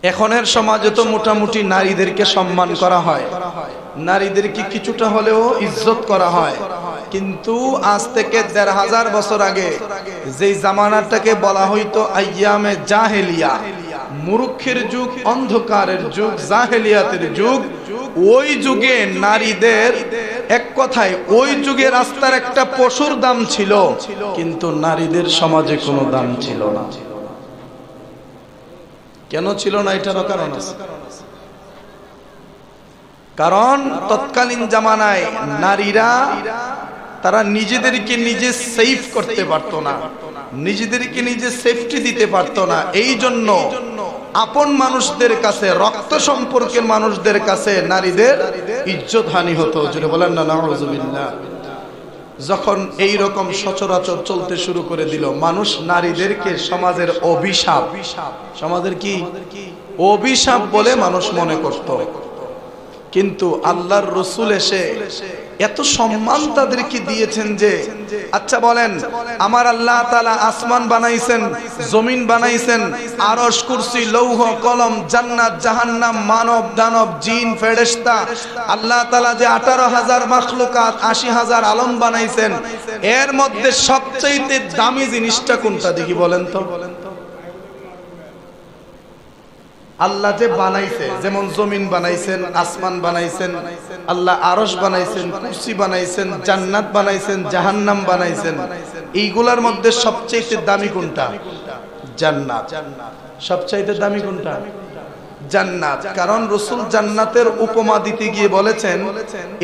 এখনের সমাজে তো মোটামুটি নারীদেরকে সম্মান করা হয়, নারীদেরকে কিছুটা হলেও ইজ্জত করা হয়, কিন্তু আজ থেকে ১৫০০ বছর আগে যেই জামানাটাকে বলা হইতো আইয়ামে জাহেলিয়া, মূর্খের যুগ, অন্ধকারের যুগ, জাহেলিয়াতের যুগ, ওই যুগে নারীদের এক কথায় ওই যুগে রাস্তার একটা পশুর দাম ছিল, কিন্তু নারীদের সমাজে কোনো দাম ছিল না। কেন ছিল না? এটারও কারণ আছে। কারণ তৎকালীন জামানায় নারীরা তারা নিজেদেরকে নিজে সেফ করতে পারতো না, নিজেদেরকে নিজে সেফটি দিতে পারতো না। এই জন্য আপন মানুষদের কাছে, রক্ত সম্পর্কের মানুষদের কাছে নারীদের ইজ্জত হানি হতো। যেটা বলেন না, নাউযুবিল্লাহ। যখন এই রকম সচরাচর চলতে শুরু করে দিল, মানুষ নারীদেরকে সমাজের অভিশাপ, সমাজের কি অভিশাপ বলে মানুষ মনে করত। কিন্তু আল্লাহর রাসূল এসে এত সম্মান তাদেরকে দিয়েছেন যে, আচ্ছা বলেন, আমার আল্লাহ তাআলা আসমান বানাইছেন, জমিন বানাইছেন, আরশ, কুরসি, লৌহ, কলম, জান্নাত, জাহান্নাম, মানব দানব, জিন, ফেরেশতা, আল্লাহ তাআলা যে ১৮,০০০ মাখলুকাত, ৮০,০০০ আলম বানাইছেন, এর মধ্যে সবচেয়ে দামি জিনিসটা কোনটা দেখি বলেন তো? আল্লাহ যে বানাইছে, যেমন জমিন বানাইছেন, আসমান বানাইছেন, আল্লাহ আরশ বানাইছেন, কুরসি বানাইছেন, জান্নাত বানাইছেন, জাহান্নাম বানাইছেন, এইগুলার মধ্যে সবচেয়ে দামি কোনটা? জান্নাত। সবচেয়ে দামি কোনটা? জান্নাত। কারণ রাসূল জান্নাতের উপমা দিতে গিয়ে বলেছেন,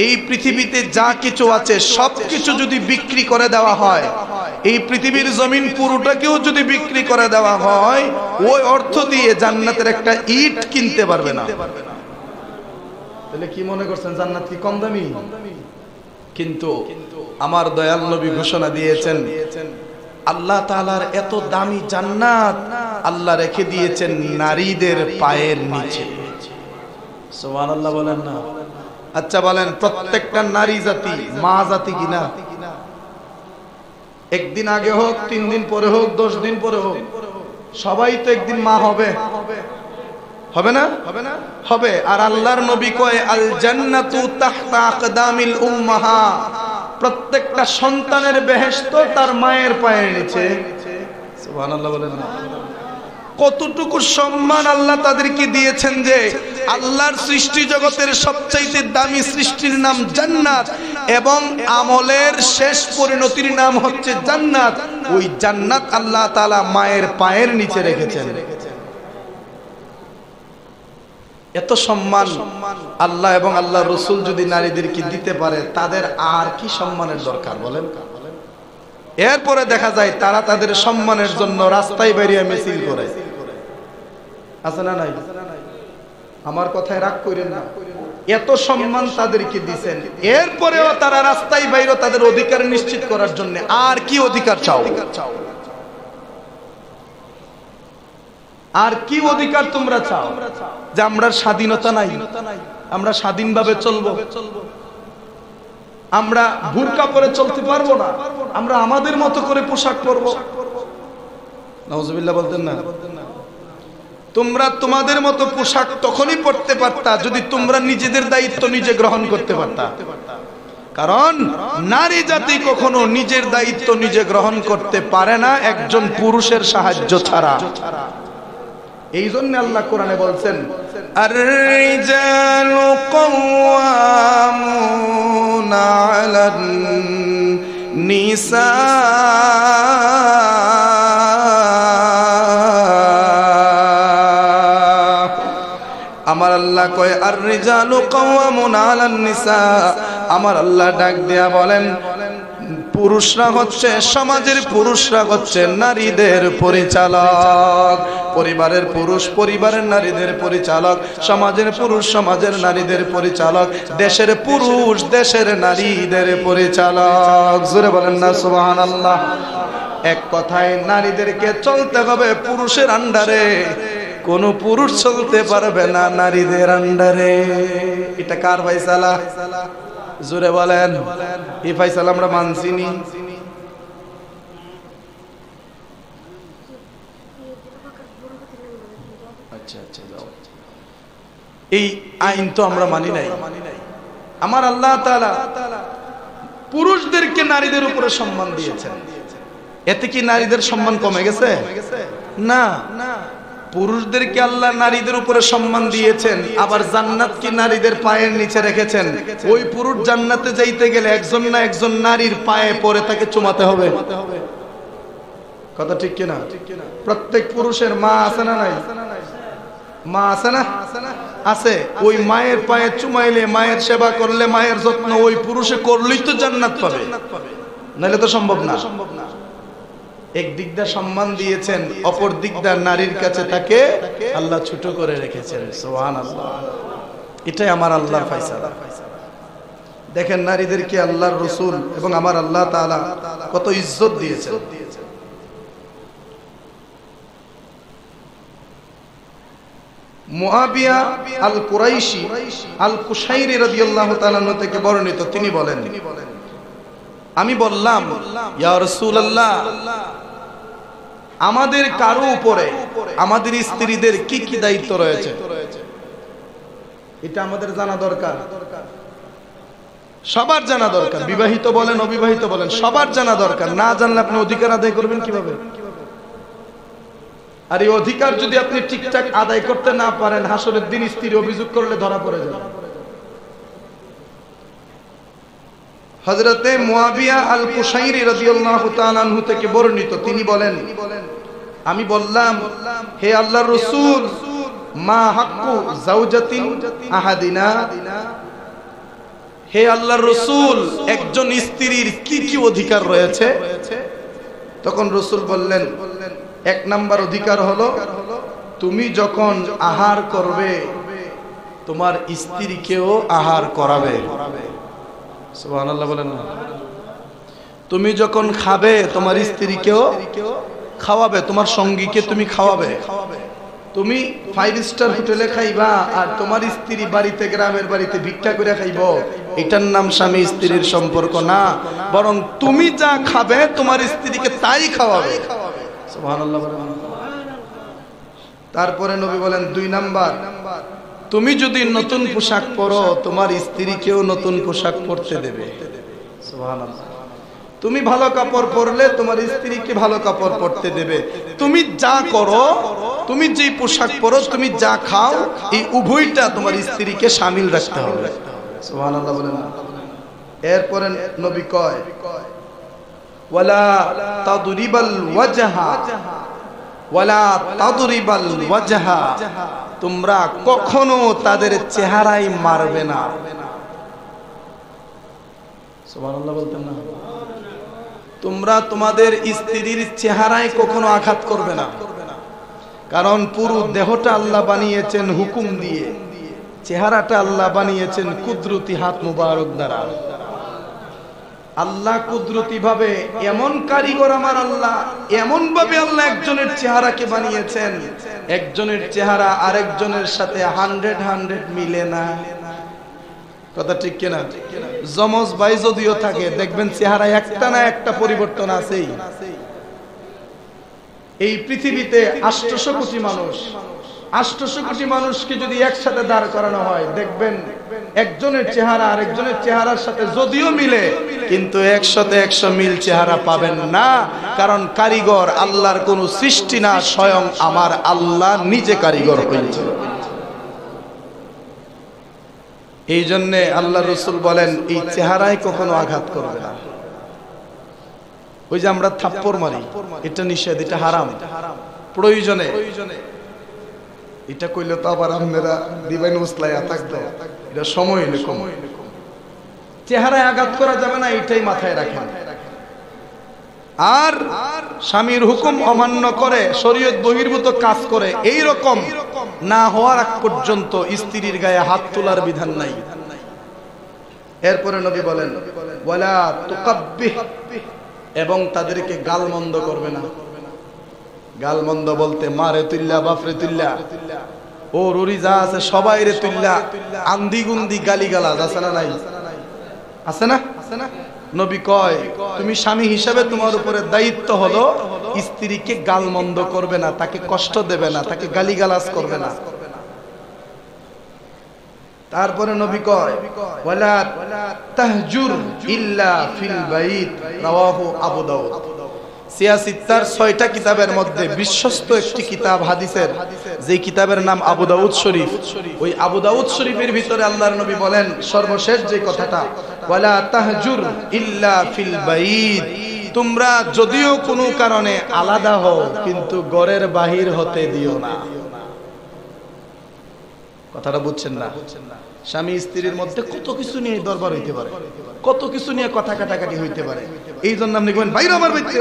এই পৃথিবীতে যা কিছু আছে সবকিছু যদি বিক্রি করে দেওয়া হয়, এই পৃথিবীর জমিন পুরোটাকেও যদি বিক্রি করে দেওয়া হয়, ওই অর্থ দিয়ে জান্নাতের একটা ইট কিনতে পারবে না। তাহলে কি মনে করছেন, জান্নাত কি কম দামি? কিন্তু আমার দয়াল নবী ঘোষণা দিয়েছেন, আল্লাহ তাআলার এত দামি জান্নাত আল্লাহ রেখে দিয়েছেন নারীদের পায়ের নিচে। সুবহানাল্লাহ বলেন না? আচ্ছা বলেন, প্রত্যেকটা নারী জাতি মা জাতি কিনা? একদিন আগে হোক, ৩ দিন পরে হোক, ১০ দিন পরে হোক, সবাই তো একদিন মা হবে, হবে না? হবে। আর আল্লাহর নবী কয়, আল জান্নাতু তাহতা আকদামিল উম্মাহা, প্রত্যেকটা সন্তানের বেহেশত তার মায়ের পায়ের নিচে। সুবহানাল্লাহ বলেন না? কতটুকু সম্মান আল্লাহ তাদেরকে দিয়েছেন যে আল্লাহর সৃষ্টি জগতের সবচাইতে দামি সৃষ্টির নাম জান্নাত, এবং আমলের শেষ পরিণতির নাম হচ্ছে জান্নাত। ওই জান্নাত আল্লাহ তাআলা মায়ের পায়ের নিচে রেখেছেন। এত সম্মান আল্লাহ এবং আল্লাহর রাসূল যদি নারীদেরকে দিতে পারে, তাদের আর কি সম্মানের দরকার বলেন? এরপরে দেখা যায় তারা তাদের সম্মানের জন্য রাস্তায় বেরিয়ে মিছিল করে, আছে না নাই? আমার কথায় রাগ করেন না। এত সম্মান তাদেরকে দিবেন, এরপরেও তারা রাস্তায় বাইরে তাদের অধিকার নিশ্চিত করার জন্য আর কি অধিকার চাও? আর কি অধিকার তোমরা চাও? যে আমরা স্বাধীনতা নাই, আমরা স্বাধীনভাবে চলবো, আমরা বুরকা পরে চলতে পারবো না, আমরা আমাদের মতো করে পোশাক পরবো। নাউজুবিল্লাহ বলতেন না? তোমরা তোমাদের মতো পোশাক তখনই পরতে পারতা যদি তোমরা নিজেদের দায়িত্ব নিজে গ্রহণ করতে পারতা। কারণ নারী জাতি কখনো নিজের দায়িত্ব নিজে গ্রহণ করতে পারে না একজন পুরুষের সাহায্য ছাড়া। এই জন্য আল্লাহ কোরআনে বলছেন, আর-রিজালু কাওয়ামুনা আলান নিসা, আমার আল্লাহ কয় আর-রিজালু কাওয়ামুনা আলান নিসা। আমার আল্লাহ ডাক দেয়া বলেন, পুরুষরা হচ্ছে, সমাজের পুরুষরা হচ্ছে নারীদের পরিচালক। পরিবারের পুরুষ পরিবারের নারীদের পরিচালক, সমাজের পুরুষ সমাজের নারীদের পরিচালক, দেশের পুরুষ দেশের নারীদের পরিচালক। জোরে বলেন না সুবহানাল্লাহ? এক কথায় নারীদেরকে চলতে হবে পুরুষের আন্ডারে, কোন পুরুষ চলতে পারবে না নারীদের আন্ডারে। এটা কার ফয়সালা? জোরে বলেন, এই ফয়সালা আমরা মানছি নি? আচ্ছা আচ্ছা, যাও। এই আইন তো আমরা মানি নাই। আমার আল্লাহ তাআলা পুরুষদেরকে নারীদের উপরে সম্মান দিয়েছেন, এতে কি নারীদের সম্মান কমে গেছে? না, পুরুষদেরকে আল্লাহ নারীদের উপরে সম্মান দিয়েছেন, আবার জান্নাত কি নারীদের পায়ের নিচে রেখেছেন। ওই পুরুষ জান্নাতে যাইতে গেলে একজন না একজন নারীর পায়ে পড়ে তাকে চুমাতে হবে। কথা ঠিক কিনা? প্রত্যেক পুরুষের মা আছে না নাই? মা আছে না? আছে। ওই মায়ের পায়ে চুমাইলে, মায়ের সেবা করলে, মায়ের যত্ন ওই পুরুষে করলেই তো জান্নাত পাবে, নাহলে তো সম্ভব না। এক দিক দিয়ে সম্মান দিয়েছেন, অপর দিক দিয়ে নারীর কাছে তাকে আল্লাহ ছোট করে রেখেছেন। সুবহানাল্লাহ, এটাই আমার আল্লাহর ফয়সালা। দেখেন নারীদেরকে আল্লাহর রাসূল এবং আমার আল্লাহ তাআলা কত ইজ্জত দিয়েছেন। মুআবিয়া আল কুরাইশি আল কুশাইরি রাদিয়াল্লাহু তাআলা থেকে বর্ণিত, তিনি বলেন, আমি বললাম, ইয়া রাসূলুল্লাহ, আমাদের কারো উপরে আমাদের স্ত্রীদের কি কি দায়িত্ব রয়েছে, এটা আমাদের জানা দরকার, সবার জানা দরকার। বিবাহিত বলেন, অবিবাহিত বলেন, সবার জানা দরকার। না জানলে আপনি অধিকার আদায় করবেন কিভাবে? আর এই অধিকার যদি আপনি ঠিকঠাক আদায় করতে না পারেন, হাসরের দিন স্ত্রী অভিযোগ করলে ধরা পড়ে যাবে। হযরতে মুআবিয়া আল কুশাইরি রাদিয়াল্লাহু তাআলা আনহু থেকে বর্ণিত, তিনি বলেন, আমি বললাম, হে আল্লাহর রাসূল, মা হাক্কু যাওজাতিন আহাদিনা, হে আল্লাহর রাসূল, একজন স্ত্রীর কি কি অধিকার রয়েছে? তখন রাসূল বললেন, এক নাম্বার অধিকার হলো, তুমি যখন আহার করবে তোমার স্ত্রীকেও আহার করাবে। সুবহানাল্লাহ বলেন না? তুমি যখন খাবে তোমার স্ত্রীকেও খাওয়াবে, তোমার সঙ্গীকে তুমি খাওয়াবে। তুমি 5 স্টার হোটেলে খাইবা আর তোমার স্ত্রী বাড়িতে, গ্রামের বাড়িতে ভিক্ষা করে খাইব, এটার নাম স্বামী স্ত্রীর সম্পর্ক না, বরং তুমি যা খাবে তোমার স্ত্রীকে তাই খাওয়াবে। সুবহানাল্লাহ বলেন। তারপরে নবী বলেন, 2 নাম্বার, তুমি যদি নতুন পোশাক পরো তোমার স্ত্রীকেও নতুন পোশাক পরতে দেবে। সুবহানাল্লাহ। তুমি ভালো কাপড় পরলে তোমার স্ত্রীকে ভালো কাপড় পরতে দেবে। তুমি যা করো, তুমি যে পোশাক পরো, তুমি যা খাও, এই উভয়টা তোমার স্ত্রীকে শামিল রাখতে হবে। সুবহানাল্লাহ বলেন। এরপরে নবী কয়, ওয়ালা তাদরিবাল ওয়াজহা, ওয়ালা তাদরিবাল ওয়াজহা, তোমরা কখনো তাদের চেহারায় মারবে না। সুবহানাল্লাহ বলতেন না? তোমরা তোমাদের স্ত্রীর চেহারায় কখনো আঘাত করবে না, কারণ পুরো দেহটা আল্লাহ বানিয়েছেন হুকুম দিয়ে, চেহারাটা আল্লাহ বানিয়েছেন কুদরতি হাত মুবারক দ্বারা। আল্লাহ কুদরতি ভাবে, এমন কারিগর আমার আল্লাহ, এমন ভাবে আল্লাহ একজনের চেহারাকে বানিয়েছেন, একজনের চেহারা আরেকজনের সাথে 100 মিলে না। কথা ঠিক কিনা? যমজ ভাই যদিও থাকে, দেখবেন চেহারা একটা না একটা পরিবর্তন আছেই। এই পৃথিবীতে 800 কোটি মানুষ, 800 কোটি মানুষকে যদি একসাথে দাঁড় করানো হয়, দেখবেন একজনের চেহারা আরেকজনের চেহারার সাথে যদিও মিলে, কিন্তু 100 মিল চেহারা পাবেন না, কারণ কারিগর আল্লাহর কোন সৃষ্টি না, স্বয়ং আমার আল্লাহ নিজে কারিগর হয়েছে। এই জন্যে আল্লাহ রাসূল বলেন, এই চেহারায় কখনো আঘাত করবে না। ওই যে আমরা থাপ্পড় মারি, এটা নিষেধ, এটা হারাম। প্রয়োজনে এটা কইলে তো আবার আপনারা দিবেন উসলাইয়া থাকতো, এটা সময় হইলে কম। চেহারায় আঘাত করা যাবে না, এটাই মাথায় রাখেন। আর স্বামীর হুকুম অমান্য করে শরীয়ত বহির্ভূত কাজ করে, এই রকম না হওয়ার আগ পর্যন্ত স্ত্রীর গায়ে হাত তোলার বিধান নাই। এরপরে নবী বলেন, ওয়ালা তুকাব্বিহ, এবং তাদেরকে গালমন্দ করবে না। গালমন্দ বলতে মারে তুল্লা, বাপরে তুল্লা, ও রুরি যা আছে সবাই রে তুল্লা, আন্দি গুন্দি গালিগালাজ আছে না নাই? আছে না? নবী কয়, তুমি স্বামী হিসাবে তোমার উপরে দায়িত্ব হলো স্ত্রীকে গালমন্দ করবে না, তাকে কষ্ট দেবে না, তাকে গালিগালাজ করবে না। তারপরে নবী কয় ওয়ালা তাহজুর ইল্লা ফিল বাইত, রাওয়াহু আবু দাউদ। সিয়াসিত্তার 6টা কিতাবের মধ্যে বিশ্বস্ত একটি কিতাব হাদিসের, যে কিতাবের নাম আবু দাউদ শরীফ। ওই আবু দাউদ শরীফের ভিতরে আল্লাহর নবী বলেন সর্বশেষ যে কথাটা, ওয়ালা তাহজুর ইল্লা ফিল বাইত, তোমরা যদিও কোনো কারণে আলাদা হও কিন্তু ঘরের বাহির হতে দিও না। কথাটা বুঝছেন না? স্বামী স্ত্রীর মধ্যে কত কিছু নিয়ে দরবার হইতে পারে, কত কিছু নিয়ে কথা কাটাকাটি হইতে পারে। এই জন্য আপনি কইবেন বাইরে আমার বাড়িতে,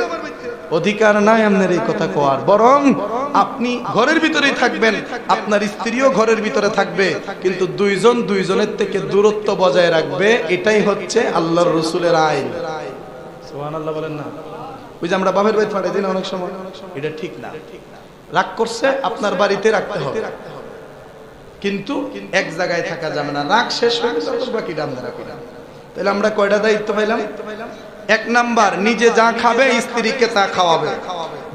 অধিকার নাই আপনার এই কথা কোয়ার। বরং আপনি ঘরের ভিতরেই থাকবেন, আপনার স্ত্রীও ঘরের ভিতরে থাকবে, কিন্তু দুইজন দুইজনের থেকে দূরত্ব বজায় রাখবে। এটাই হচ্ছে আল্লাহর রাসূলের আইন। সুবহানাল্লাহ বলেন না? ওই যে আমরা বাপের বাড়ি পাঠাই দিন অনেক সময়, এটা ঠিক না। রাগ করছে আপনার বাড়িতে রাখতে হবে, কিন্তু এক জায়গায় থাকা যাবে না। রাগ শেষ হয়ে গেছে তো বাকি দাম রাখি না। তাহলে আমরা কয়টা দায়িত্ব পাইলাম? 1 নাম্বার, নিজে যা খাবে স্ত্রীকে তা খাওয়াবে।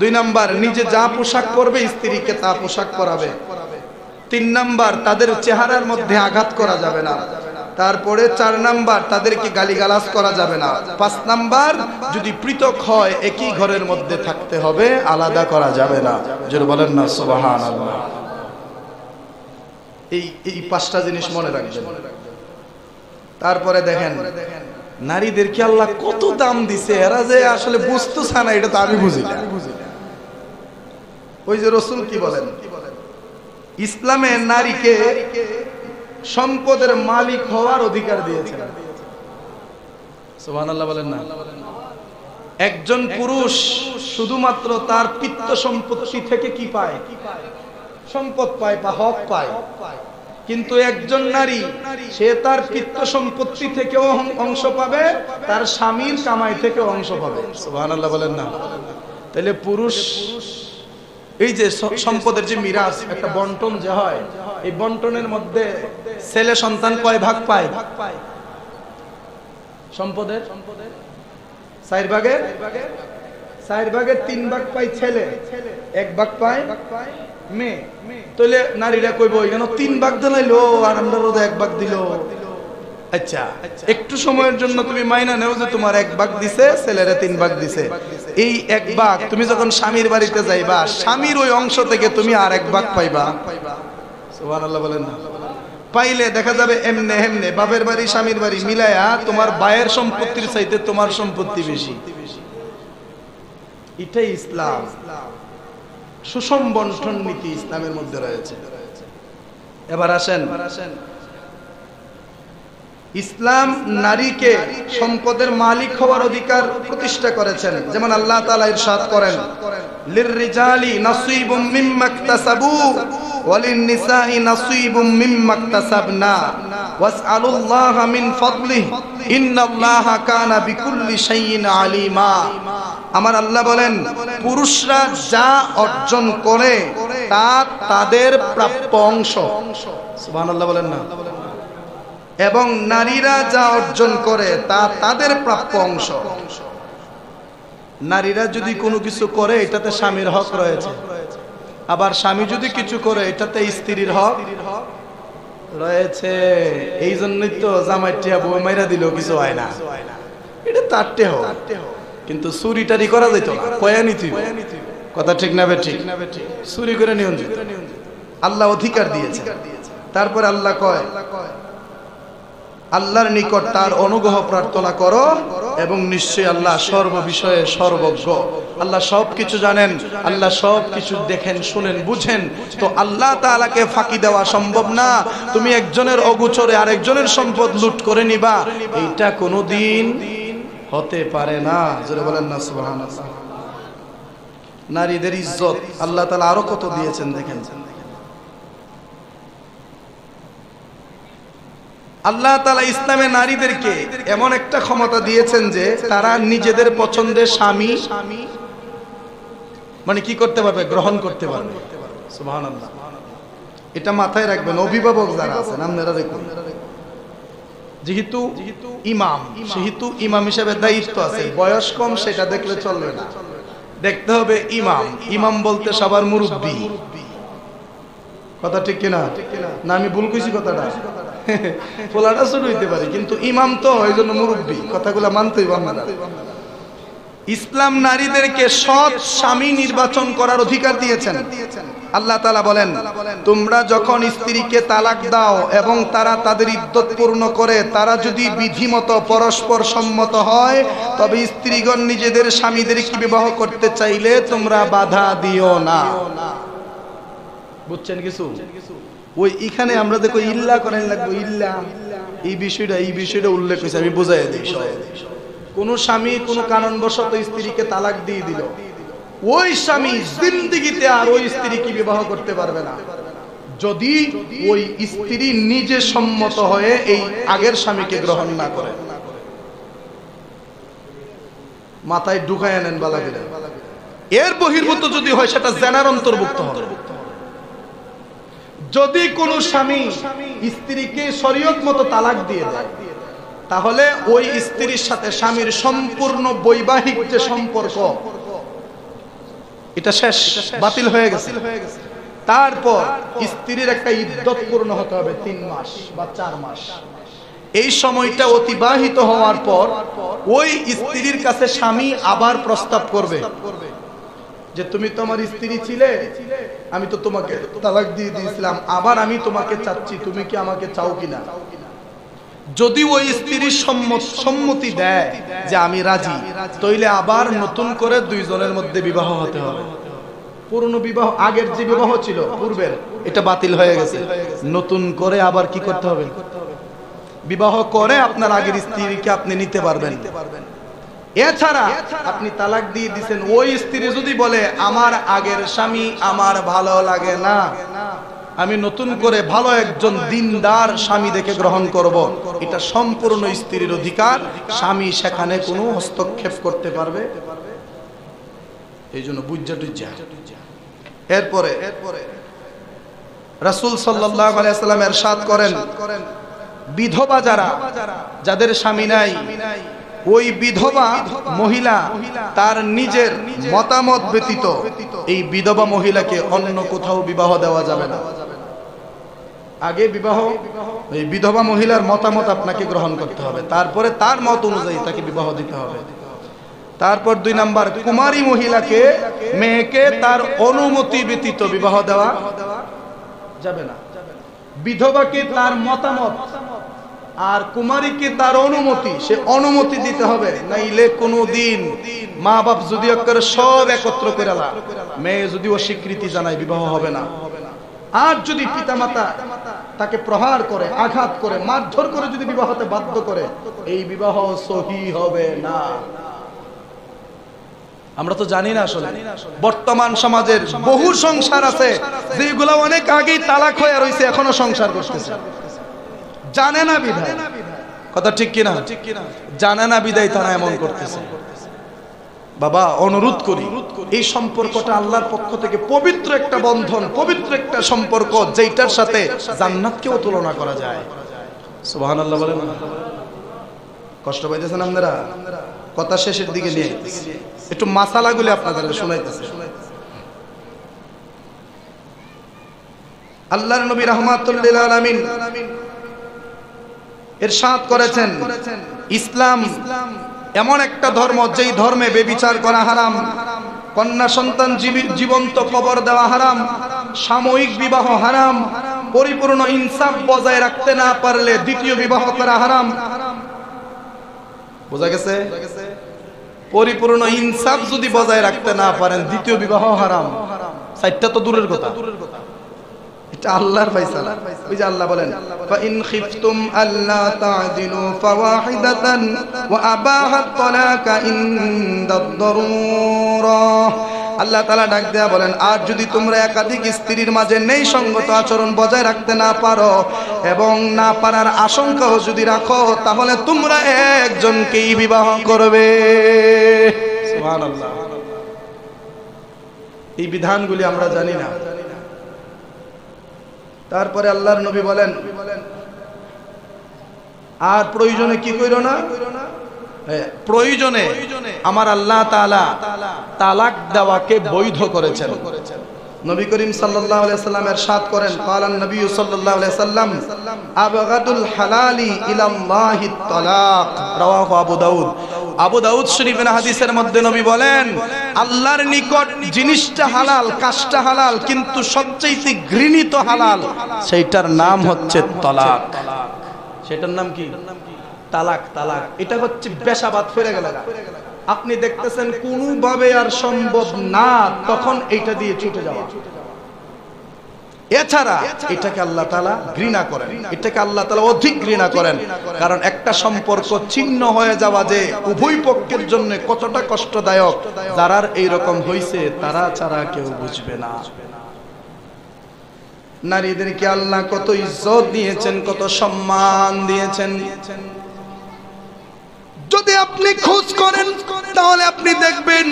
2 নাম্বার, নিজে যা পোশাক পরবে স্ত্রীকে তা পোশাক পরাবে। 3 নাম্বার, তাদের চেহারার মধ্যে আঘাত করা যাবে না। তারপরে 4 নাম্বার, তাদেরকে গালিগালাজ করা যাবে না। 5 নাম্বার, যদি পৃথক হয় একই ঘরের মধ্যে থাকতে হবে, আলাদা করা যাবে না। জোরে বলেন না সুবহানাল্লাহ। এই 5টা জিনিস মনে রাখবেন। তারপরে দেখেন নারীদেরকে আল্লাহ কত দাম দিছে, এরা যে আসলে বুঝতেছে না, এটা তো আমি বুঝি না। ওই যে রাসূল কি বলেন, ইসলামে নারীকে সম্পদের মালিক হওয়ার অধিকার দিয়েছেন। সুবহানাল্লাহ বলেন না? একজন পুরুষ শুধুমাত্র তার পিতৃ সম্পত্তি থেকে কি পায়? সম্পদ পায় বা হক পায়। কিন্তু একজন নারী সে তার পিতৃ সম্পত্তি থেকেও অংশ পাবে, তার স্বামীর কামাই থেকেও অংশ পাবে। সুবহানাল্লাহ বলেন না? তাহলে পুরুষ এই যে সম্পদের যে মিরাস, একটা বন্টন যে হয়, এই বন্টনের মধ্যে ছেলে সন্তান কয় ভাগ পায়? সম্পদের 4 ভাগের 3 ভাগ পায় ছেলে, 1 ভাগ পায় মেয়ে। তাহলে নারীরা কইব এখানে 3 ভাগ দিলাইলো আর আমরা 1 ভাগ দিল। আচ্ছা, একটু সময়ের জন্য তুমি মাইনা নেও যে তোমার 1 ভাগ দিছে, ছেলেরা 3 ভাগ দিছে। এই 1 ভাগ তুমি যখন স্বামীর বাড়িতে যাইবা, স্বামীর ওই অংশ থেকে তুমি আর 1 ভাগ পাইবা। সুবহানাল্লাহ বলেন না? পাইলে দেখা যাবে এমনে এমনে বাপের বাড়ি স্বামীর বাড়ি মিলায়া তোমার ভাইয়ের সম্পত্তির চাইতে তোমার সম্পত্তি বেশি। এটাই ইসলাম। সুষম বন্টন নীতি ইসলামের মধ্যে রয়েছে। এবার আসেন, ইসলাম নারীকে সম্পদের মালিক হওয়ার অধিকার প্রতিষ্ঠা করেছেন। যেমন আল্লাহ তাআলা ইরশাদ করেন, লিররিজালি নাসীবুম মিম্মা ইকতাসাবু ওয়ালিন-নিসাই নাসীবুম মিম্মা ইকতাসাবনা ওয়াসআলুল্লাহা মিন ফাদলিহি ইন্নাল্লাহা কানা বিকুল্লি শাইইন আলিমা। আমার আল্লাহ বলেন, পুরুষরা যা অর্জন করে তা তাদের প্রাপ্য অংশ। সুবহানাল্লাহ বলেন না? এবং নারীরা যা অর্জন করে তা তাদের প্রাপ্য অংশ। নারীরা যদি কোনো কিছু করে এটাতে স্বামীর হক রয়েছে, আবার স্বামী যদি কিছু করে এটাতে স্ত্রীর হক রয়েছে। এই জন্যই তো জামাইটিয়া বউ মাইরা দিলেও কিছু হয় না, এটা তারটে হোক। কিন্তু চুরিটারি করা যেত না, কয়া নিতি। কথা ঠিক না বেঠিক? চুরি করে নিয়ন্ত্রিত আল্লাহ অধিকার দিয়েছে। তারপর আল্লাহ কয়, আল্লাহর নিকট তার অনুগ্রহ প্রার্থনা করো এবং নিশ্চয়ই আল্লাহ সর্ব বিষয়ে সর্বজ্ঞ। আল্লাহ সবকিছু জানেন, আল্লাহ সবকিছু দেখেন, শুনেন, বুঝেন। তো আল্লাহ তাআলাকে ফাঁকি দেওয়া সম্ভব না। তুমি একজনের অগোচরে আরেকজনের সম্পদ লুট করে নিবা, এইটা কোনোদিন হতে পারে না। জোরে বলেন না সুবহানাল্লাহ। নারীদের ইজ্জত আল্লাহ তাআলা আরো কত দিয়েছেন দেখেন। আল্লাহ তাআলা ইসলামে নারীদেরকে এমন একটা ক্ষমতা দিয়েছেন যে তারা নিজেদের পছন্দের স্বামী মানে কি করতে পারবে? গ্রহণ করতে পারবে। সুবহানাল্লাহ। এটা মাথায় রাখবেন অভিভাবক যারা আছেন, আপনারা দেখুন, যেহেতু ইমাম, সেহেতু ইমাম হিসেবে দায়িত্ব আছে। বয়স কম সেটা দেখলে চলবে না, দেখতে হবে ইমাম। ইমাম বলতে সবার মুরব্বী। কথা ঠিক কিনা? না আমি ভুল কইছি কথাটা? পোলাটা ছোট হইতে পারে, কিন্তু ইমাম তো এই জন্য মুরব্বী, কথাগুলো মানতেই বাংলা। ইসলাম নারীদেরকে সৎ স্বামী নির্বাচন করার অধিকার দিয়েছেন। আল্লাহ তাআলা বলেন, তোমরা যখন স্ত্রীকে তালাক দাও এবং তারা তাদের ইদ্যত পূর্ণ করে, তারা যদি বিধিমতো পরস্পর সম্মত হয়, তবে স্ত্রীগণ নিজেদের স্বামীদেরকে বিবাহ করতে চাইলে তোমরা বাধা দিও না। বুঝছেন কিছু? ওই এখানে আমরা দেখো ইল্লা করেন লাগবো, ইল্লা এই বিষয়টা উল্লেখ হয়েছে, আমি বুঝাই দিই। কোন স্বামী কোন কারণবশত স্ত্রীকে তালাক দিয়ে দিল, ওই স্বামী জিন্দেগিতে আর ওই স্ত্রীকে বিবাহ করতে পারবে না যদি ওই স্ত্রী নিজে সম্মত হয়ে এই আগের স্বামীকে গ্রহণ না করে। মাথায় ঢুকায় নেন বালা করে। এর বহির্ভূত যদি হয় সেটা জেনার অন্তর্ভুক্ত হবে। যদি কোন স্বামী স্ত্রীকে শরীয়ত মতো তালাক দিয়ে দেয়, তাহলে ওই স্ত্রীর সাথে স্বামীর সম্পূর্ণ বৈবাহিক যে সম্পর্ক, এটা শেষ, বাতিল হয়ে গেছে। তারপর স্ত্রীর একটা ইদ্যত পূর্ণ হতে হবে 3 মাস বা 4 মাস। এই সময়টা অতিবাহিত হওয়ার পর ওই স্ত্রীর কাছে স্বামী আবার প্রস্তাব করবে যে তুমি তো আমার স্ত্রী ছিলে, আমি তো তোমাকে তালাক দিয়ে দিয়েছিলাম, আবার আমি তোমাকে চাচ্ছি, তুমি কি আমাকে চাও কিনা? যদি ওই স্ত্রীর সম্মতি দেয় যে আমি রাজি, তাইলে আবার নতুন করে দুইজনের মধ্যে বিবাহ হতে হবে। পুরনো বিবাহ, আগের যে বিবাহ ছিল পূর্বের, এটা বাতিল হয়ে গেছে। নতুন করে আবার কি করতে হবে? বিবাহ করে আপনার আগের স্ত্রীকে আপনি নিতে পারবেন। এছাড়া আপনি তালাক দিয়ে দিয়েছেন, ওই স্ত্রী যদি বলে আমার আগের স্বামী আমার ভালো লাগে না, আমি নতুন করে ভালো একজন দিনদার স্বামী দেখে গ্রহণ করব, এটা সম্পূর্ণ স্ত্রীর অধিকার, স্বামী সেখানে কোনো হস্তক্ষেপ করতে পারবে। এই জন্য বুঝা টুজ্জা। এরপরে রাসূল সাল্লাল্লাহু আলাইহি ওয়াসাল্লাম ইরশাদ করেন, বিধবা যারা, যাদের স্বামী নাই, ওই বিধবা মহিলা তার নিজের মতামত ব্যতীত এই বিধবা মহিলাকে অন্য কোথাও বিবাহ দেওয়া যাবে না। আগে বিবাহ এই বিধবা মহিলার মতামত আপনাকে গ্রহণ করতে হবে, তারপরে তার মত অনুযায়ী তাকে বিবাহ দিতে হবে। তারপর 2 নাম্বার, কুমারী মহিলাকে, মেয়েকে তার অনুমতি ব্যতীত বিবাহ দেওয়া যাবে না। বিধবাকে তার মতামত আর কুমারীকে তার অনুমতি, সে অনুমতি দিতে হবে, নাইলে কোনদিন মা বাপ যদি একবারে সব একত্র করে মেয়ে যদি অস্বীকৃতি জানায়, বিবাহ হবে না। আর যদি পিতামাতা তাকে প্রহার করে, আঘাত করে, মারধর করে যদি বিবাহতে বাধ্য করে, এই বিবাহ সহি হবে না। আমরা তো জানি না আসলে বর্তমান সমাজের বহু সংসার আছে যেগুলো অনেক আগেই তালাক হয়ে রয়েছে, এখনো সংসার করতেছে, জানে না বিধায়। কথা ঠিক কিনা? জানে না বিধায় তারা এমন করতেছে। বাবা, অনুরোধ করি, এই সম্পর্কটা আল্লাহর পক্ষ থেকে পবিত্র একটা বন্ধন, পবিত্র একটা সম্পর্ক, যেটার সাথে জান্নাতকেও তুলনা করা যায়। সুবহানাল্লাহ বলেন। কষ্ট পাইতেছেন আপনারা? কথা শেষের দিকে নিয়ে একটু মাসালাগুলি আপনাদের শোনাইতেছে। আল্লাহর নবী রাহমাতুল লিল আলামিন ইরশাদ করেছেন, ইসলাম এমন একটা ধর্ম, যেই ধর্মে বেবিচার করা হারাম, কন্যা সন্তান জীবন্ত কবর দেওয়া হারাম, সাময়িক বিবাহ হারাম, পরিপূর্ণ ইনসাফ বজায় রাখতে না পারলে দ্বিতীয় বিবাহ করা হারাম। বোঝা গেছে? পরিপূর্ণ ইনসাফ যদি বজায় রাখতে না পারেন, দ্বিতীয় বিবাহ হারাম। 4টা তো দূরের কথা, এটা আল্লাহর ফয়সালা। ওই যে আল্লাহ বলেন, ফা ইন খিফতুম আল্লা তা'দিলু ফাওয়াহিদাতান ওয়া আবাহাত তালাকা ইনদাদ দারুরা। আল্লাহ তাআলা ডাক দেয়া বলেন, আর যদি তোমরা একাধিক স্ত্রীর মাঝে নেই সঙ্গত আচরণ বজায় রাখতে না পারো এবং না পারার আশঙ্কাও যদি রাখো, তাহলে তোমরা একজনকেই বিবাহ করবে। সুবহানাল্লাহ। এই বিধানগুলি আমরা জানি না। তারপরে আল্লাহর নবী বলেন, আর প্রয়োজনে কি কইরো না, প্রয়োজনে আমার আল্লাহ তাআলা তালাক দেওয়াকে বৈধ করেছেন। নবী করিম সাল্লাল্লাহু আলাইহি সাল্লাম ইরশাদ করেন, ক্বালান নবী সাল্লাল্লাহু আলাইহি সাল্লাম আবগাদুল হালালি ইলাল্লাহিত তালাক, রাওয়াহু আবু দাউদ। আবু দাউদ শরীফের হাদিসের মধ্যে নবী বলেন, আল্লাহর নিকট জিনিসটা হালাল, কাজটা হালাল, কিন্তু সবচেয়ে ঘৃণিত হালাল, সেইটার নাম হচ্ছে তালাক। সেটার নাম কি? তালাক। তালাক এটা হচ্ছে বেশাবাদ ফিরে গেল। আপনি দেখতেছেন কোনোভাবে আর সম্ভব না, তখন এইটা দিয়ে ছুটে যাওয়া। এছাড়া এটাকে আল্লাহ তাআলা ঘৃণা করেন, এটাকে আল্লাহ তাআলা অধিক ঘৃণা করেন। কারণ একটা সম্পর্ক ছিন্ন হয়ে যাওয়া যে উভয় পক্ষের জন্য কতটা কষ্টদায়ক, যারা এইরকম হইছে তারা ছাড়া কেউ বুঝবে না। নারীদেরকে আল্লাহ কত ইজ্জত দিয়েছেন, কত সম্মান দিয়েছেন। যদি আপনি খোঁজ করেন তাহলে আপনি দেখবেন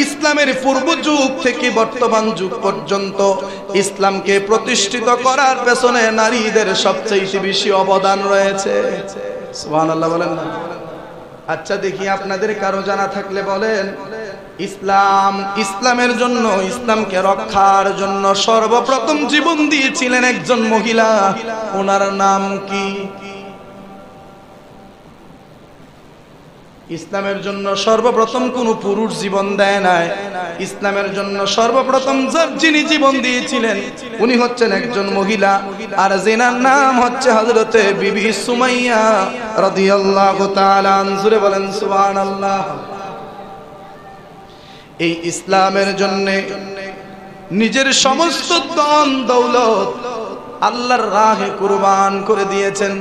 ইসলামের পূর্ব যুগ থেকে বর্তমান যুগ পর্যন্ত ইসলামকে প্রতিষ্ঠিত করার পেছনে নারীদের সবচেয়ে বেশি অবদান রয়েছে। সুবহানাল্লাহ বলেন না? আচ্ছা দেখি আপনাদের কারো জানা থাকলে বলেন, ইসলামের জন্য, ইসলামকে রক্ষার জন্য সর্বপ্রথম জীবন দিয়েছিলেন একজন মহিলা, ওনার নাম কি? ইসলামের জন্য সর্বপ্রথম কোন পুরুষ জীবন দেয় নাই। ইসলামের জন্য সর্বপ্রথম যিনি জীবন দিয়েছিলেন উনি হচ্ছেন একজন মহিলা, আর যিনার নাম হচ্ছে হযরতে বিবি সুমাইয়া রাদিয়াল্লাহু তাআলা আনহা। বলেন সুবহানাল্লাহ। এই ইসলামের জন্য নিজের সমস্ত ধন দৌলত আল্লাহর রাহে কুরবান করে দিয়েছেন।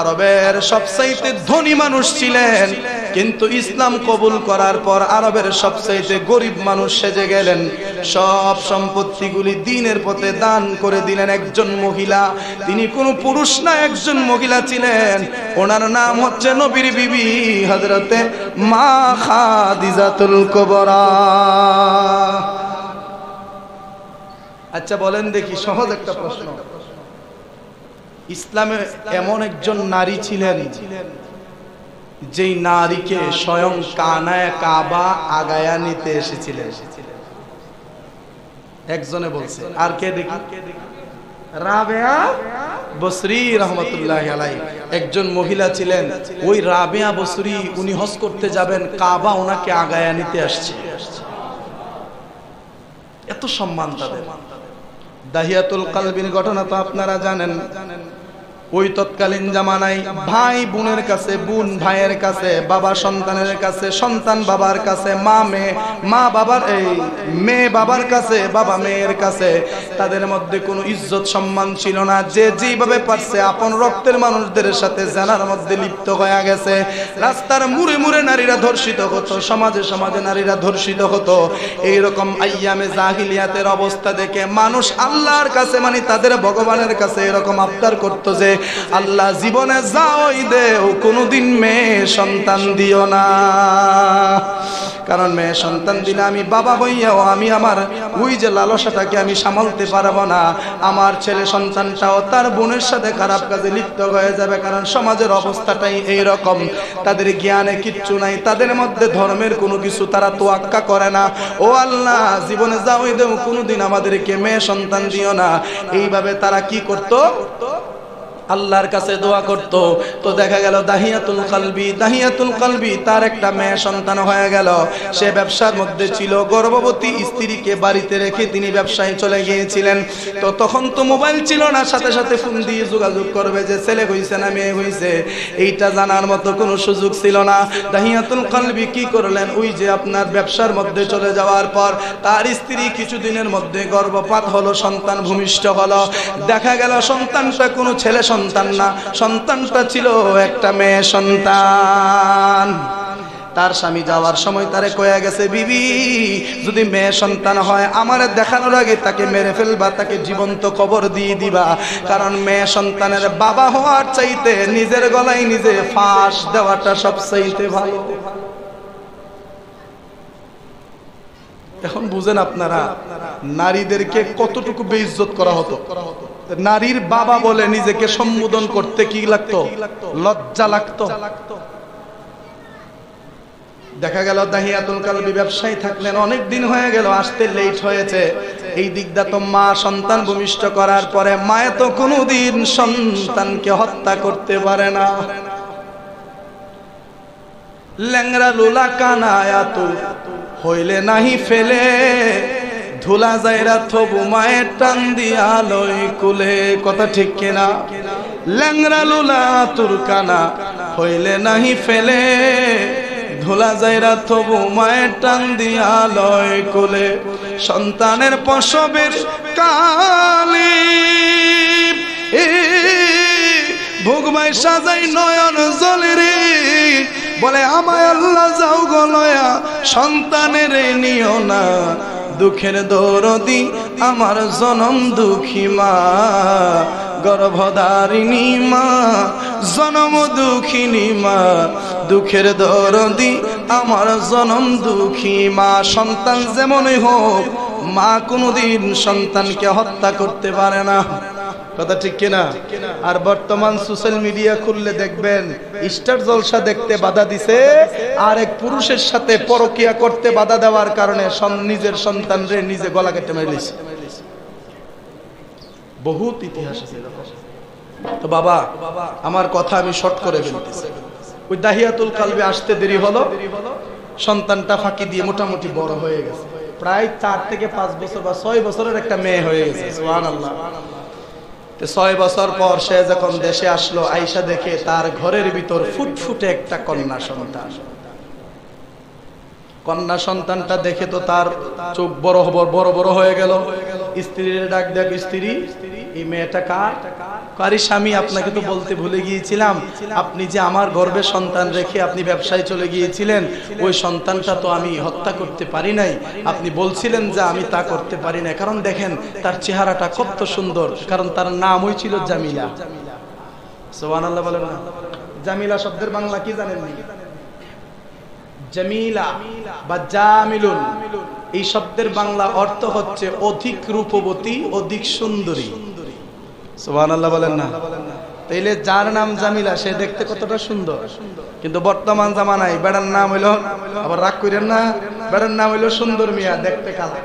আরবের সবচাইতে ধনী মানুষ ছিলেন, কিন্তু ইসলাম কবুল করার পর আরবের সবচাইতে গরিব মানুষ সেজে গেলেন। সব সম্পত্তিগুলি দ্বীনের পথে দান করে দিলেন একজন মহিলা। তিনি কোনো পুরুষ না, একজন মহিলা ছিলেন। ওনার নাম হচ্ছে নবীর বিবি হযরতে মা খাদিজাতুল কুবরা। আচ্ছা বলেন দেখি, সহজ একটা প্রশ্ন, ইসলামে এমন একজন নারী ছিলেন যেই নারীকে স্বয়ং কানায় কাবা আগায়া নিতে এসেছিলেন। একজনে বলছে, আর কে দেখি? রাবেয়া বসরি রহমতুল্লাহি আলাইহি একজন মহিলা ছিলেন। ওই রাবেয়া বসরি উনি হজ করতে যাবেন, কাবা ওনাকে আগায়া নিতে আসছে। এত সম্মান তাদের। দাহিয়াতুল কালবির ঘটনা তো আপনারা জানেন। ওই তৎকালীন জামানায় ভাই বোনের কাছে, বোন ভাইয়ের কাছে, বাবা সন্তানের কাছে, সন্তান বাবার কাছে, মা বাবার মেয়ে বাবার কাছে, বাবা মেয়ের কাছে, তাদের মধ্যে কোনো ইজ্জত সম্মান ছিল না। যে যেভাবে পারছে আপন রক্তের মানুষদের সাথে জানার মধ্যে লিপ্ত হয়ে গেছে। রাস্তার মুড়ে মুড়ে নারীরা ধর্ষিত হতো, সমাজে সমাজে নারীরা ধর্ষিত হতো। এইরকম আইয়ামে জাহিলিয়াতের অবস্থা দেখে মানুষ আল্লাহর কাছে, মানে তাদের ভগবানের কাছে এরকম আবদার করতো যে আল্লাহ জীবনে যাওই দেও, কোনদিন মেয়ে সন্তান দিও না। কারণ মেয়ে সন্তান দিলে আমি বাবা হইয়াও আমি আমার ওই যে লালসাটাকে আমি সামালতে পারবো না। আমার ছেলে সন্তানটাও তার বোনের সাথে খারাপ কাজে লিপ্ত হয়ে যাবে। কারণ সমাজের অবস্থাটাই এইরকম, তাদের জ্ঞানে কিচ্ছু নাই, তাদের মধ্যে ধর্মের কোনো কিছু তারা তোয়াক্কা করে না। ও আল্লাহ জীবনে যাওই দেও, কোনোদিন আমাদেরকে মেয়ে সন্তান দিও না। এইভাবে তারা কি করতো? আল্লাহর কাছে দোয়া করত। তো দেখা গেল দাহিয়াতুল কালবি তার একটা মেয়ে সন্তান হয়ে গেল। সে ব্যবসার মধ্যে ছিল, গর্ভবতী স্ত্রীকে বাড়িতে রেখে তিনি ব্যবসায় চলে গিয়েছিলেন। তো তখন তো মোবাইল ছিল না, সাথে সাথে ফোন দিয়ে যোগাযোগ করবে যে ছেলে হইছে না মেয়ে হইছে, এইটা জানার মতো কোনো সুযোগ ছিল না। দাহিয়াতুল কালবি কি করলেন? ওই যে আপনার ব্যবসার মধ্যে চলে যাওয়ার পর তার স্ত্রী কিছুদিনের মধ্যে গর্ভপাত হলো, সন্তান ভূমিষ্ঠ হলো। দেখা গেল সন্তানটা কোনো ছেলে সন্তান না, সন্তানটা ছিল একটা মেয়ে সন্তান। তার স্বামী যাওয়ার সময় তারে কয়ে গেছে, বিবি যদি মেয়ে সন্তান হয় আমার দেখানোর আগে তাকে মেরে ফেলবা, তাকে জীবন্ত কবর দিয়ে দিবা। কারণ মেয়ে সন্তানের বাবা হওয়ার চাইতে নিজের গলায় নিজে ফাঁস দেওয়াটা সবচাইতে ভালো। এখন বুঝেন আপনারা নারীদেরকে কতটুকু বেইজ্জত করা হতো। নারীর বাবা বলে নিজেকে সম্বোধন করতে কি লাগতো? লজ্জা লাগতো। দেখা গেল দাহিয়াতুল কালবি ব্যবসায়ী থাকলেন, অনেক দিন হয়ে গেল, আসতে লেট হয়েছে। এই দিকটা তো মা সন্তান ভূমিষ্ঠ করার পরে মায়ে তো কোনোদিন সন্তানকে হত্যা করতে পারে না। ল্যাংরা লুলা কানায়া তো হইলে নাহি ফেলে, ধুলা যাইরা থবু মায়ের টান দিয়া লই কুলে। কথা ঠিক কিনা? ল্যাংরা লুলা তোর কানা হইলে নাহি ফেলে, ধুলা যাইরা থবু মায়ের টান দিয়া লয় কুলে। সন্তানের প্রসবের কালে ভোগমাই সাজাই নয়ন জলে রে, বলে আমায় আল্লাহ যাও গো লয়া সন্তানের নিও না, দুঃখের দরদি আমার জনম দুঃখী মা, গর্ভধারিণী মা জনম দুঃখিনী মা, দুঃখের দরদি আমার জনম দুঃখী মা। সন্তান যেমনই হোক মা কোনোদিন সন্তানকে হত্যা করতে পারে না। কথা ঠিক কিনা? আর বর্তমান সোশ্যাল মিডিয়া খুললে দেখবেন স্টার জলসা দেখতে বাধা দিছে, আর এক পুরুষের সাথে পরকিয়া করতে বাধা দেওয়ার কারণে নিজের সন্তানরে নিজে গলা কেটে মেরেছে। বহুত ইতিহাস আছে। তো বাবা আমার কথা আমি শর্ট করে ফেলতেছি। ওই দাহিয়াতুল কালবে আসতে দেরি হলো, সন্তানটা ফাঁকি দিয়ে মোটামুটি বড় হয়ে গেছে, প্রায় 4 থেকে 5 বছর বা 6 বছরের একটা মেয়ে হয়ে গেছে। সুবহানাল্লাহ। 6 বছর পর সে যখন দেশে আসলো, আয়েশা দেখে তার ঘরের ভিতর ফুটফুটে একটা কন্যা সন্তান। কন্যা সন্তানটা দেখে তো তার চোখ বড় বড় হয়ে গেল। স্ত্রীর ডাক দেখ, স্ত্রী এই মেয়েটা কার? কারি স্বামী, আপনাকে তো বলতে ভুলে গিয়েছিলাম, আপনি যে আমার গর্ভে সন্তান রেখে আপনি ব্যবসায় চলে গিয়েছিলেন, ওই সন্তানটা তো আমি হত্যা করতে পারি নাই। আপনি বলছিলেন যে আমি তা করতে পারি না, কারণ দেখেন তার চেহারাটা কত সুন্দর, কারণ তার নামই ছিল জামিলা। সুবহানাল্লাহ বলেন না? জামিলা শব্দের বাংলা কি জানেন? জামিলা বা জামিলুন, এই শব্দের বাংলা অর্থ হচ্ছে অধিক রূপবতী, অধিক সুন্দরী। সুবহানাল্লাহ বলেন না? তাইলে যার নাম জামিলা সে দেখতে কতটা সুন্দর। কিন্তু বর্তমান জামানায় বেড়ার নাম হইলো, আবার রাগ করেন না, বেড়ার নাম হইলো সুন্দর মিয়া, দেখতে কালা।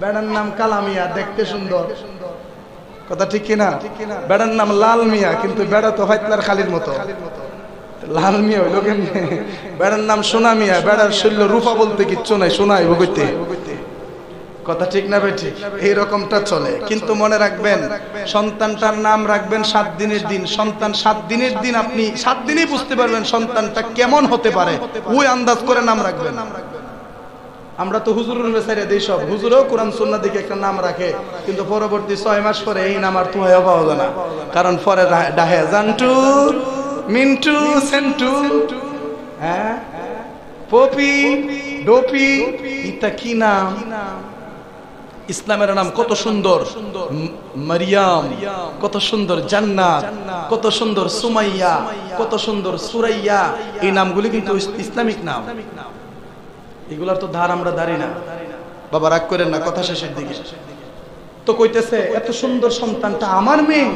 বেড়ার নাম কালা মিয়া, দেখতে সুন্দর। কথা ঠিক কিনা? বেড়ার নাম লাল মিয়া, কিন্তু বেড়া তো হয়তলার খালির মতো। লাল মিয়া হইলো কেমনে? বেড়ার নাম সোনা মিয়া, বেড়ার শৈল্য রূপা বলতে কিচ্ছু নাই, সোনাই ভুগতে। কথা ঠিক না ভাই? ঠিক এইরকমটা চলে। কিন্তু মনে রাখবেন সন্তানটার নাম রাখবেন 7 দিনের দিন। সন্তান 7 দিনের দিন, আপনি 7 দিনেই বুঝতে পারবেন সন্তানটা কেমন হতে পারে, ওই আন্দাজ করে নাম রাখবেন। আমরা তো হুজুরের বেচারে দেই, সব হুজুরও কোরআন সুন্নাহ দিকে একটা নাম রাখে, কিন্তু পরবর্তী 6 মাস পরে এই নাম আর তুহাইও পাওয়া যায় না, কারণ পরে ডাহে জান্টু, মিন্টু, সেন্টু, হ্যাঁ, পপি, ডোপি, এটা কি নাম? ইসলামের নাম কত সুন্দর, মারিয়াম, কত সুন্দর জান্নাত, কত সুন্দর সুমাইয়া, কত সুন্দর সুরাইয়া। এই নামগুলি কিন্তু ইসলামিক নাম। এগুলার তো ধার আমরা ধারি না। বাবা রাগ করেন না, কথা শেষের দিকে। তো কইতেছে এত সুন্দর সন্তানটা আমার মেয়ে,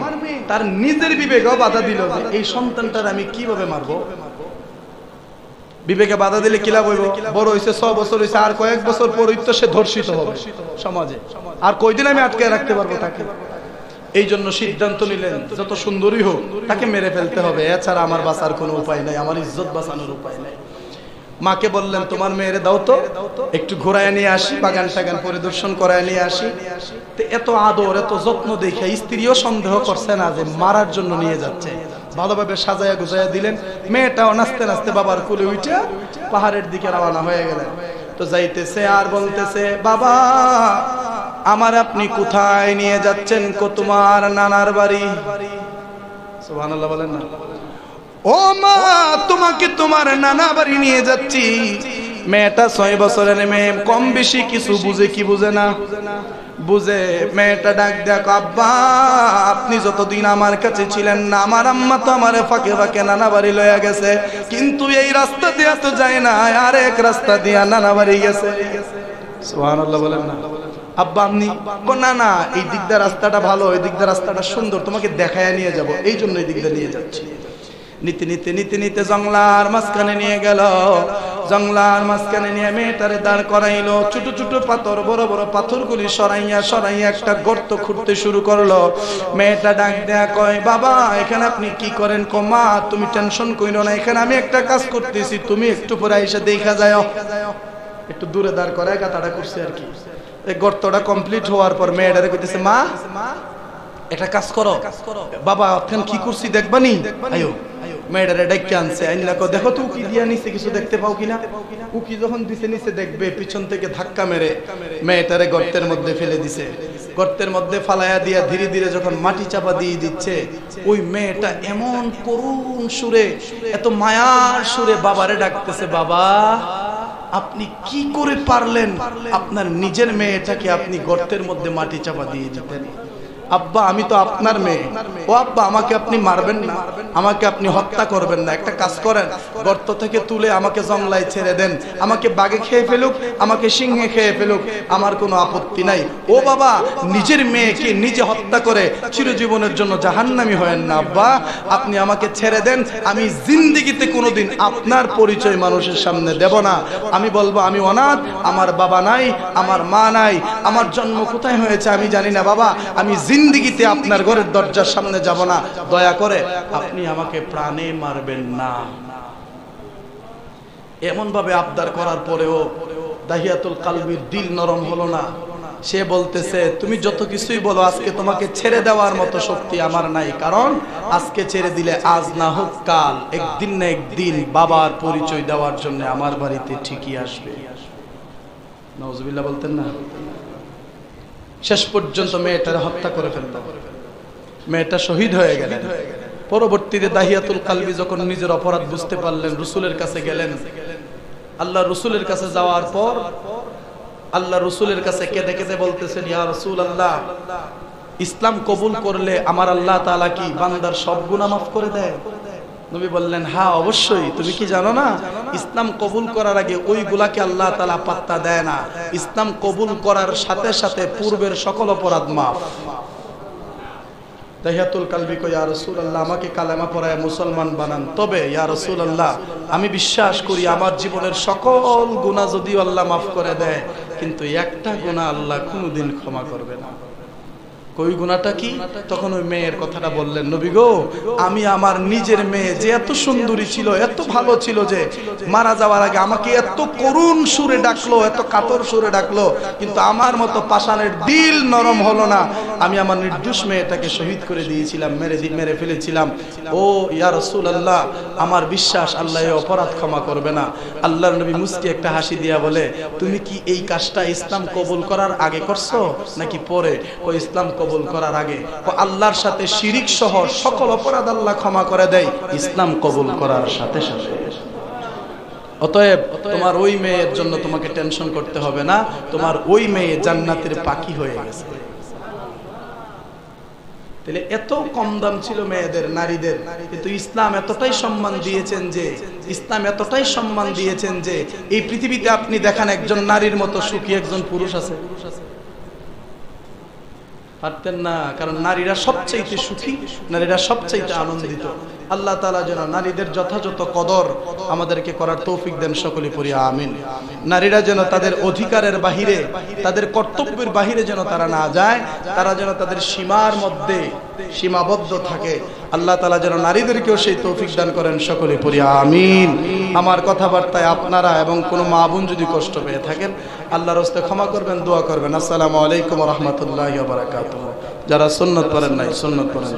তার নিজের বিবেকেও বাধা দিল যে এই সন্তানটার আমি কিভাবে মারবো। বিবেকে বাধা দিলে কি লাভ হইব? বড় হইছে 6 বছর হইছে, আর কয়েক বছর পরই তো সে ধর্ষিত হবে সমাজে, আর কয়দিন আমি আটকে রাখতে পারবো তাকে? এই জন্য সিদ্ধান্ত নিলেন যত সুন্দরী হোক তাকে মেরে ফেলতে হবে, এছাড়া আমার বাঁচার কোনো উপায় নাই, আমার ইজ্জত বাঁচানোর উপায় নাই। মাকে বললেন তোমার মেয়েরে দাও তো, একটু ঘোরায় নিয়ে আসি, বাগান টাগান পরিদর্শন করায় নিয়ে আসি। তো এত আদর এত যত্ন দেখে স্ত্রীও সন্দেহ করছে না যে মারার জন্য নিয়ে যাচ্ছে। ভালোভাবে সাজায়া গুজায়া দিলেন। মেয়েটাও নাচতে নাচতে বাবার কুলে উঠে পাহাড়ের দিকে রওনা হয়ে গেলেন। তো যাইতেছে আর বলতেছে, বাবা আমার আপনি কোথায় নিয়ে যাচ্ছেন? তোমার নানার বাড়ি। সুবহানাল্লাহ বলেন না? ও মা, তোমাকে তোমার নানা বাড়ি নিয়ে যাচ্ছি। মেয়েটা 6 বছরের মেয়ে, কম বেশি কিছু বুঝে কি বুঝে না? বুঝে। মেয়েটা ডাক দেখ, আব্বা আপনি যতদিন আমার কাছে ছিলেন না, আমার আম্মা তো আমার ফাঁকে ফাঁকে নানা বাড়ি লইয়া গেছে, কিন্তু এই রাস্তা দিয়া তো যায় না, আর এক রাস্তা দিয়া নানা বাড়ি গেছে। সুবহানাল্লাহ বলেন না? আব্বা আপনি না না, এই দিক দিয়ে রাস্তাটা ভালো, এই দিক দিয়ে রাস্তাটা সুন্দর, তোমাকে দেখায় নিয়ে যাব, এই জন্য এই দিক দিয়ে নিয়ে যাচ্ছি। নিতে নিতে নিতে নিতে জঙ্গলার মাঝখানে নিয়ে গেল। জংলার মাঝখানে নিয়ে মেয়েটারে দাঁড় করাইলো। ছোট ছোট পাথর, বড় বড় পাথরগুলি সরাইয়া সরাইয়া একটা গর্ত খুঁড়তে শুরু করলো। মেয়েটা ডাক দেয়া কয়, বাবা এখানে আপনি কি করেন? মা তুমি টেনশন কইরো না, এখানে আমি একটা কাজ করতেছি, তুমি একটু পরে এসে দেখা যাও। একটু দূরে দাঁড় করায় গাতাটা করছে আর কি। এই গর্তটা কমপ্লিট হওয়ার পর মেয়েটারে কইতেছে, মা একটা কাজ করো। বাবা এখন কি করছি দেখবানি? আয়ো। মেয়েটারে ডাইকে আনছে, আইনা কো দেখো তো উকি দিয়া নিচে কিছু দেখতে পাও কিনা। উকি যখন দিছে নিচে দেখবে, পিছন থেকে ধাক্কা মেরে মেয়েটারে গর্তের মধ্যে ফেলে দিছে। গর্তের মধ্যে ফালাইয়া দিয়া ধীরে ধীরে যখন মাটি চাপা দিয়ে দিচ্ছে, ওই মেয়েটা এমন করুণ সুরে, এত মায়ার সুরে বাবারে ডাকতেছে, বাবা আপনি কি করে পারলেন আপনার নিজের মেয়েটাকে আপনি গর্তের মধ্যে মাটি চাপা দিয়ে দিতেন? আব্বা আমি তো আপনার মেয়ে। ও আব্বা আমাকে আপনি মারবেন না, আমাকে আপনি হত্যা করবেন না, একটা কাজ করেন, গর্ত থেকে তুলে আমাকে জংলায় ছেড়ে দেন, আমাকে বাঘে খেয়ে ফেলুক, আমাকে সিংহে খেয়ে ফেলুক, আমার কোনো আপত্তি নাই। ও বাবা নিজের মেয়েকে নিজে হত্যা করে চিরজীবনের জন্য জাহান্নামী হয়েন না আব্বা, আপনি আমাকে ছেড়ে দেন। আমি জিন্দেগিতে কোনোদিন আপনার পরিচয় মানুষের সামনে দেব না। আমি বলবো আমি অনাথ, আমার বাবা নাই, আমার মা নাই, আমার জন্ম কোথায় হয়েছে আমি জানি না বাবা, আমি জিন্দেগিতে আপনার ঘরের দরজার সামনে যাব না, দয়া করে আপনি আমাকে প্রাণে মারবেন না। এমন ভাবে আবদার করার পরেও দাহিয়াতুল কালবির দিল নরম হলো না। সে বলতেছে, তুমি যত কিছুই বলো, আজকে তোমাকে ছেড়ে দেওয়ার মতো শক্তি আমার নাই, কারণ আজকে ছেড়ে দিলে আজ না হোক কাল একদিন না একদিন বাবার পরিচয় দেওয়ার জন্য আমার বাড়িতে ঠিকই আসবে। নাউজুবিল্লাহ বলতেন না? শেষ পর্যন্ত মেয়েটার হত্যা করে ফেলল, মেয়েটা শহীদ হয়ে গেলেন। পরবর্তীতে দাহিয়াতুল কালবি যখন নিজের অপরাধ বুঝতে পারলেন, রসুলের কাছে গেলেন। আল্লাহ রসুলের কাছে যাওয়ার পর আল্লাহ রসুলের কাছে কেঁদে কেঁদে বলতেছেন, ইয়া রাসূলুল্লাহ ইসলাম কবুল করলে আমার আল্লাহ তাআলা কি বান্দার সব গুনাহ মাফ করে দেয়? নবী বললেন, হ্যাঁ অবশ্যই। তুমি কি জানো না ইসলাম কবুল করার আগে ওইগুলাকে আল্লাহ তাআলা পাত্তা দেয় না, ইসলাম কবুল করার সাথে সাথে পূর্বের সকল অপরাধ মাফ। দাহিয়াতুল কালবি কয়, ইয়া রাসূলুল্লাহ আমাকে কালেমা পড়ায় মুসলমান বানান, তবে ইয়া রাসূলুল্লাহ আমি বিশ্বাস করি আমার জীবনের সকল গুনাহ যদিও আল্লাহ মাফ করে দেয়, কিন্তু একটা গুনাহ আল্লাহ কোনোদিন ক্ষমা করবে না। কই গুনাহটা কি? তখন ওই মেয়ের কথাটা বললেন, নবী গো আমি আমার নিজের মেয়ে যে এত সুন্দরী ছিল, এত ভালো ছিল, যে মারা যাওয়ার আগে আমাকে এত করুণ সুরে ডাকলো, এত কাতর সুরে ডাকলো, কিন্তু আমার মতো পাষাণের দিল নরম হলো না। আমি আমার নির্দোষ মেয়েটাকে শহীদ করে দিয়েছিলাম, মেরে ফেলেছিলাম। ও ইয়া রাসূলুল্লাহ আমার বিশ্বাস আল্লাহ এই অপরাধ ক্ষমা করবে না। আল্লাহর নবী মুস্কি একটা হাসি দিয়া বলে, তুমি কি এই কাজটা ইসলাম কবুল করার আগে করছো নাকি পরে? ও ইসলাম কবুল করার আগে। আল্লাহর সাথে শিরিক সহ সকল অপরাধ আল্লাহ ক্ষমা করে দেয় ইসলাম কবুল করার সাথে সাথে। অতএব তোমার ওই মেয়ের জন্য তোমাকে টেনশন করতে হবে না, তোমার ওই মেয়ে জান্নাতের পাখি হয়ে গেছে। তাহলে এত কম দাম ছিল মেয়েদের, নারীদের, কিন্তু ইসলাম এতটাই সম্মান দিয়েছেন যে এই পৃথিবীতে আপনি দেখান একজন নারীর মতো সুখী একজন পুরুষ আছে? পারতেন না, কারণ নারীরা সবচাইতে সুখী, নারীরা সবচাইতে আনন্দিত। আল্লাহ তাআলা যেন নারীদের যথাযথ কদর আমাদেরকে করার তৌফিক দেন, সকলে পড়ি আমিন। নারীরা যেন তাদের অধিকারের বাহিরে, তাদের কর্তব্যের বাহিরে যেন তারা না যায়, তারা যেন তাদের সীমার মধ্যে সীমাবদ্ধ থাকে। আল্লাহ তাআলা যেন নারীদেরকেও সেই তৌফিক দান করেন, সকলে পড়ি আমিন। আমার কথাবার্তায় আপনারা এবং কোনো মা বোন যদি কষ্ট পেয়ে থাকেন, আল্লাহর হস্তে ক্ষমা করবেন, দোয়া করবেন। আসসালামু আলাইকুম ওয়া রাহমাতুল্লাহি ওয়া বারাকাতুহু। যারা সুন্নাত পড়েন নাই, সুন্নাত পড়েন।